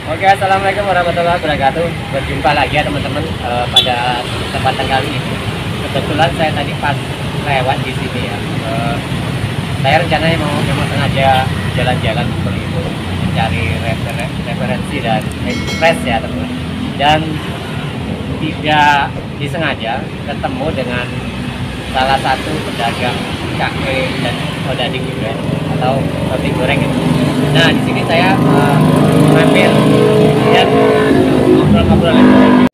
Oke, assalamualaikum warahmatullahi wabarakatuh. Berjumpa lagi ya teman-teman pada kesempatan kali ini. Kebetulan saya tadi pas lewat di sini ya. Saya rencananya memang sengaja jalan-jalan seperti itu, mencari referensi dan express ya teman-teman. Dan tidak disengaja ketemu dengan salah satu pedagang cake dan odading juga atau roti goreng itu. Nah di sini saya mengambil dan ngobrol-ngobrol aja.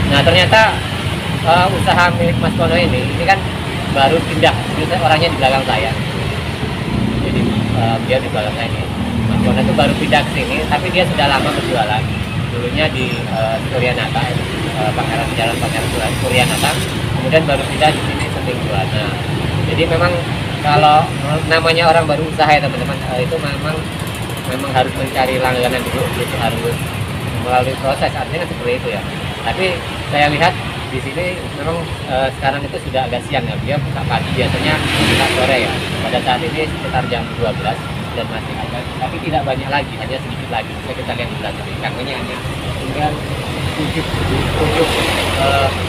Nah ternyata usaha milik Mas Kono ini kan baru pindah, jadi orangnya di belakang saya. Jadi dia di belakang saya ini. Mas Kono itu baru pindah ke sini, tapi dia sudah lama berjualan. Dulunya di Suryanata, Jalan Pangeran Suryanata, kemudian baru pindah di sini Senting 2. Nah, jadi memang kalau namanya orang baru usaha ya teman-teman, itu memang harus mencari langganan dulu, itu harus melalui proses, artinya seperti itu ya. Tapi saya lihat di sini memang sekarang itu sudah agak siang ya, dia buka pagi, biasanya buka sore ya. Pada saat ini sekitar jam 12 dan masih ada, tapi tidak banyak lagi, hanya sedikit lagi. Bisa kita lihat di belakang, ikannya hanya tinggal 7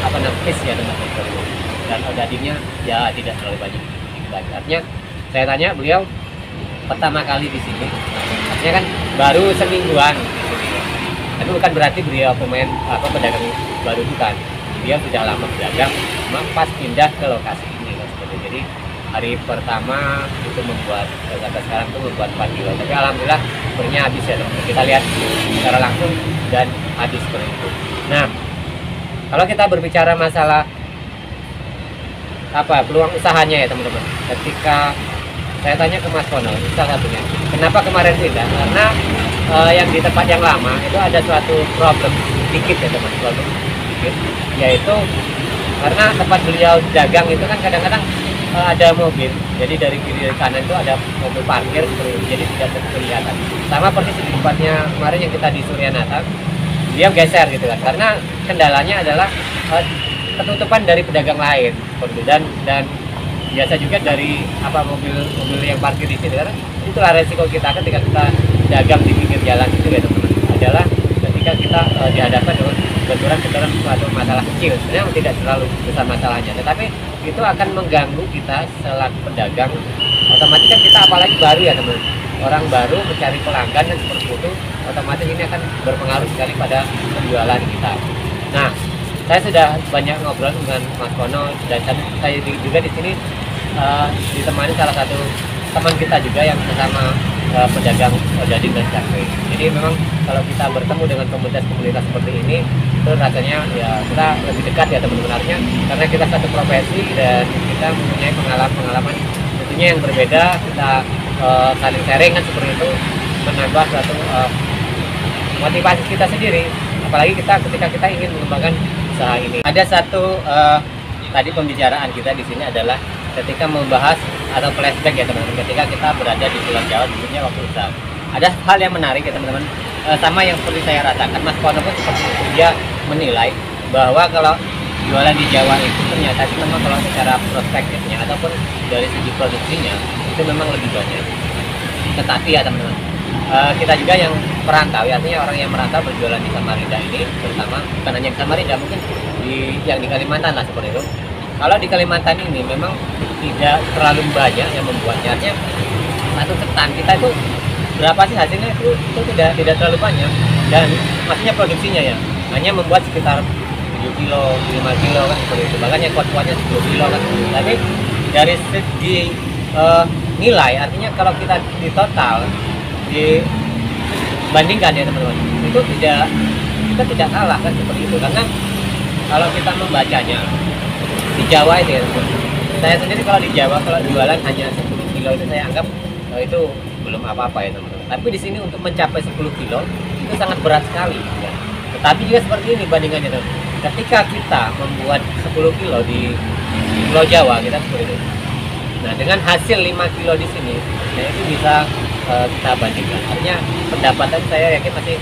apa namanya piece ya teman-teman. Dan odadingnya ya tidak terlalu banyak. Artinya saya tanya beliau pertama kali di sini, artinya kan baru semingguan di sini. Tapi bukan berarti beliau pemain pedagang baru, bukan. Dia sudah lama berdagang, memang pas pindah ke lokasi ini seperti. Jadi hari pertama itu membuat sampai sekarang itu membuat 4 kilo. Tapi alhamdulillah sebenarnya habis ya teman-teman. Kita lihat secara langsung dan habis seperti itu. Nah, kalau kita berbicara masalah peluang usahanya ya teman-teman. Ketika saya tanya ke Mas Kono, salah satunya, kenapa kemarin pindah? Karena yang di tempat yang lama itu ada suatu problem sedikit ya teman, problem sedikit, yaitu karena tempat beliau dagang itu kan kadang-kadang ada mobil, jadi dari kiri dan kanan itu ada mobil parkir seperti itu, jadi tidak kelihatan. Sama persis di tempatnya kemarin yang kita di Suryanata, dia geser gitu kan, karena kendalanya adalah ketutupan dari pedagang lain seperti itu. Dan biasa juga dari mobil yang parkir di sini, karena itulah resiko kita ketika kita dagang di pinggir jalan itu ya teman-teman, adalah ketika kita dihadapkan dengan benturan suatu masalah kecil, sebenarnya tidak terlalu besar masalahnya, tetapi itu akan mengganggu kita selaku pedagang. Otomatis kan kita apalagi baru ya teman, orang baru mencari pelanggan dan seperti itu, otomatis ini akan berpengaruh sekali pada penjualan kita. Nah, saya sudah banyak ngobrol dengan Mas Kono dan saya juga di sini ditemani salah satu teman kita juga yang bersama pedagang odading dan cake. Jadi memang kalau kita bertemu dengan komunitas seperti ini, itu rasanya ya kita lebih dekat ya teman-teman, artinya karena kita satu profesi dan kita mempunyai pengalaman tentunya yang berbeda, kita saling sharing kan seperti itu, menambah suatu motivasi kita sendiri, apalagi ketika kita ingin mengembangkan usaha ini. Ada satu tadi pembicaraan kita di sini adalah ketika membahas atau flashback ya teman-teman, ketika kita berada di Pulau Jawa tentunya waktu usaha. Ada hal yang menarik ya teman-teman, sama yang seperti saya rasakan, Mas Kono pun seperti itu. Dia menilai bahwa kalau jualan di Jawa itu ternyata memang kalau secara prospektifnya ataupun dari segi produksinya itu memang lebih banyak. Tetapi ya teman-teman, kita juga yang perantau, artinya orang yang merantau berjualan di Samarinda ini, terutama bukan hanya di Samarinda, mungkin yang di Kalimantan lah seperti itu. Kalau di Kalimantan ini memang tidak terlalu banyak yang membuatnya, artinya satu ketan kita itu berapa sih hasilnya itu tidak terlalu banyak, dan maksudnya produksinya ya hanya membuat sekitar 7 kilo, 5 kilo kan seperti itu, bahkan yang kuat-kuatnya 10 kilo kan. Tapi dari segi nilai, artinya kalau kita di total dibandingkan ya teman-teman, itu kita tidak kalah kan seperti itu. Karena kalau kita membacanya di Jawa itu ya teman-teman, saya sendiri kalau di Jawa kalau jualan hanya 10 kilo itu saya anggap itu belum apa-apa ya teman-teman. Tapi di sini untuk mencapai 10 kilo itu sangat berat sekali ya. Tetapi juga seperti ini bandingannya teman. ketika kita membuat 10 kilo di Pulau Jawa kita seperti itu. Nah, dengan hasil 5 kilo di sini, nah itu bisa kita bandingkan. Artinya pendapatan saya yakin masih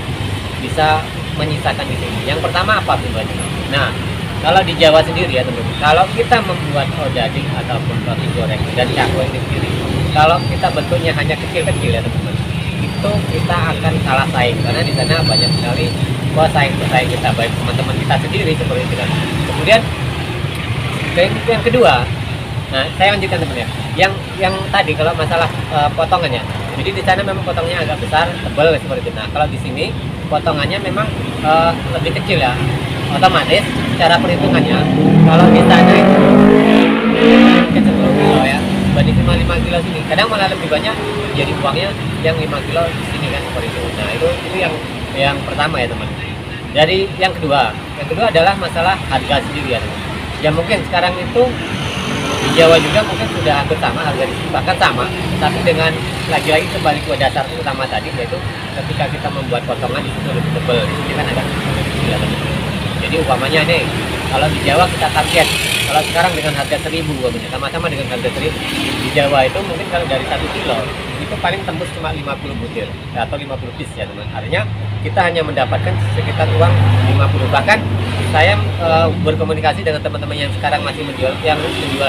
bisa menyisakan di sini. Yang pertama apa pribadi? Nah, kalau di Jawa sendiri ya teman-teman, kalau kita membuat odading ataupun roti goreng dan cakwe ini sendiri, kalau kita bentuknya hanya kecil-kecil ya teman-teman, itu kita akan kalah saing karena di sana banyak sekali pesaing kita, baik teman-teman kita sendiri seperti itu kan. Kemudian yang kedua, nah saya lanjutkan teman ya, yang tadi kalau masalah potongannya, jadi di sana memang potongnya agak besar, tebal seperti itu. Nah kalau di sini potongannya memang lebih kecil ya, otomatis cara perhitungannya kalau di sana itu ke 10 kilo ya, banding 5 kilo sini, kadang malah lebih banyak jadi uangnya yang 5 kilo di sini kan seperti itu. Nah itu yang pertama ya teman. Dari yang kedua adalah masalah harga sendiri ya teman. Ya mungkin sekarang itu di Jawa juga mungkin sudah hampir sama harga di sini, bahkan sama, tapi dengan lagi-lagi kembali ke dasar utama tadi, yaitu ketika kita membuat potongan di situ lebih tebal, di sini kan agak kecil ya teman. Jadi umpamanya nih, kalau di Jawa kita target, kalau sekarang dengan harga 1000 umpamanya, sama-sama dengan harga 1000, di Jawa itu mungkin kalau dari 1 kilo itu paling tembus cuma 50 butir atau 50 piece ya teman. Artinya kita hanya mendapatkan sekitar uang 50. Bahkan saya berkomunikasi dengan teman-teman yang sekarang masih menjual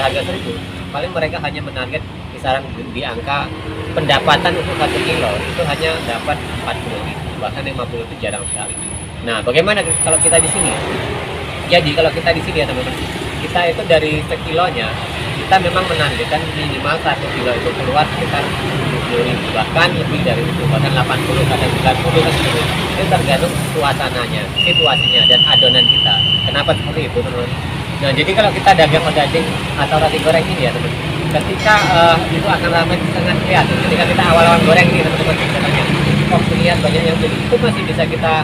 harga 1000, paling mereka hanya menarget kisaran di angka pendapatan untuk 1 kilo itu hanya dapat 40, bahkan 50 itu jarang sekali. Nah, bagaimana kalau kita di sini? Jadi kalau kita di sini ya teman-teman, kita itu dari sekilonya kita memang menargetkan minimal 1 kilo itu keluar sekitar 70.000, bahkan lebih dari itu, bahkan 80, kadang 90 kan gitu. Itu tergantung suasananya, situasinya dan adonan kita. Kenapa seperti itu teman-teman? Nah, jadi kalau kita dagang odading atau roti goreng ini ya teman-teman, ketika itu akan ramai sangat kelihatan. Ketika kita awal-awal goreng ini teman-teman, katanya kok terlihat banyak yang beli, itu masih bisa kita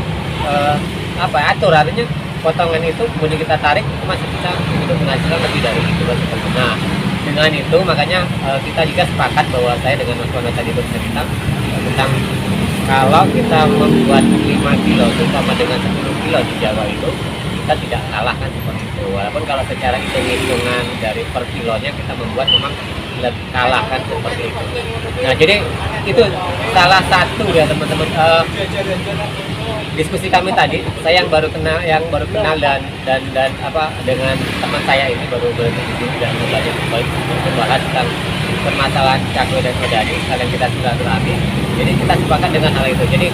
atur, artinya potongan itu kemudian kita tarik itu masih bisa untuk menghasilkan lebih dari itu. Nah dengan itu makanya kita juga sepakat bahwa saya dengan Mas Wono tadi bercerita tentang kalau kita membuat 5 kilo sama dengan 10 kilo di Jawa itu kita tidak kalah kan seperti itu, walaupun kalau secara hitung-hitungan dari per kilonya kita membuat memang lebih kalah kan seperti itu. Nah jadi itu salah satu ya teman-teman diskusi kami tadi. Saya yang baru kenal dan apa dengan teman saya ini baru berdiskusi dan banyak membahas tentang permasalahan cakwe dan odading, kalian kita silaturahmi. Jadi kita sepakat dengan hal itu. Jadi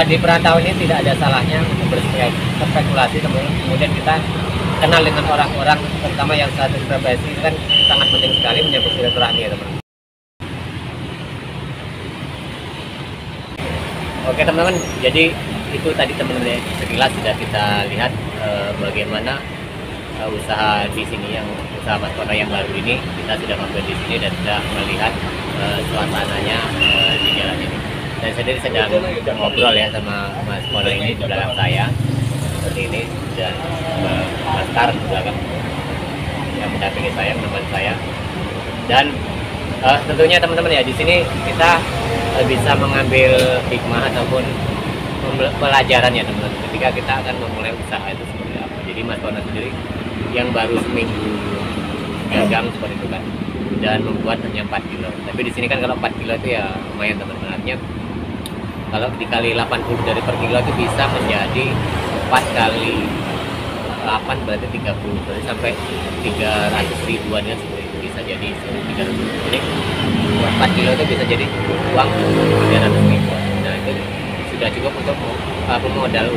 di perantauan ini tidak ada salahnya untuk berspekulasi, kemudian kita kenal dengan orang-orang terutama yang satu profesi, itu kan sangat penting sekali menyambut silaturahmi ya teman. Oke teman-teman, jadi itu tadi teman-teman sekilas sudah kita lihat bagaimana usaha di sini, yang usaha Mas Wono yang baru ini. Kita sudah mampir di sini dan sudah melihat suasananya di jalan ini. Saya sendiri sedang ngobrol ya sama Mas Wono ini di belakang saya seperti ini, dan Mas Tar di belakang yang mendampingi saya, menemani saya. Dan tentunya teman-teman ya, di sini kita bisa mengambil hikmah ataupun pelajaran ya teman-teman, ketika kita akan memulai usaha itu seperti apa. Jadi Mas Wono sendiri yang baru seminggu dagang seperti itu kan, dan membuat hanya 4 kilo. Tapi di sini kan kalau 4 kilo itu ya lumayan teman-teman. Artinya kalau dikali 80 dari per kilo itu bisa menjadi 4 kali 8 berarti 30, berarti sampai 300 ribuan ya seperti itu, bisa jadi 300. Jadi 4 kilo itu bisa jadi uang 300 ribuan. Nah itu sudah cukup untuk pemodal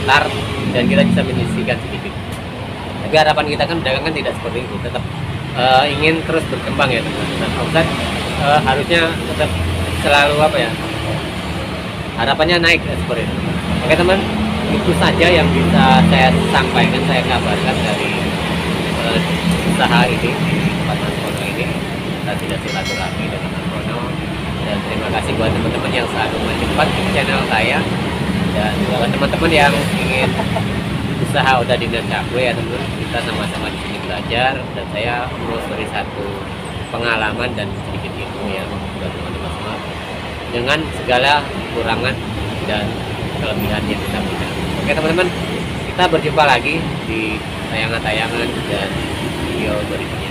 start, dan kita bisa menyisihkan sedikit. Tapi harapan kita kan pedagang kan tidak seperti itu, tetap ingin terus berkembang ya teman-teman. Nah, omset harusnya tetap selalu apa ya, harapannya naik ya, seperti itu. Oke teman, itu saja yang bisa saya sampaikan, saya kabarkan dari usaha ini di tempat Mas Wono ini. Kita tidak silaturahmi dengan Mas Wono, dan terima kasih buat teman-teman yang selalu mencepat di channel saya, dan buat teman-teman yang ingin usaha odading dan cakwe ya teman-teman, kita sama-sama di sini belajar, dan saya memberi satu pengalaman dan sedikit ilmu ya buat teman-teman semua, dengan segala kekurangan dan kelebihan yang kita punya. Oke teman-teman, Kita berjumpa lagi di tayangan-tayangan dan video berikutnya.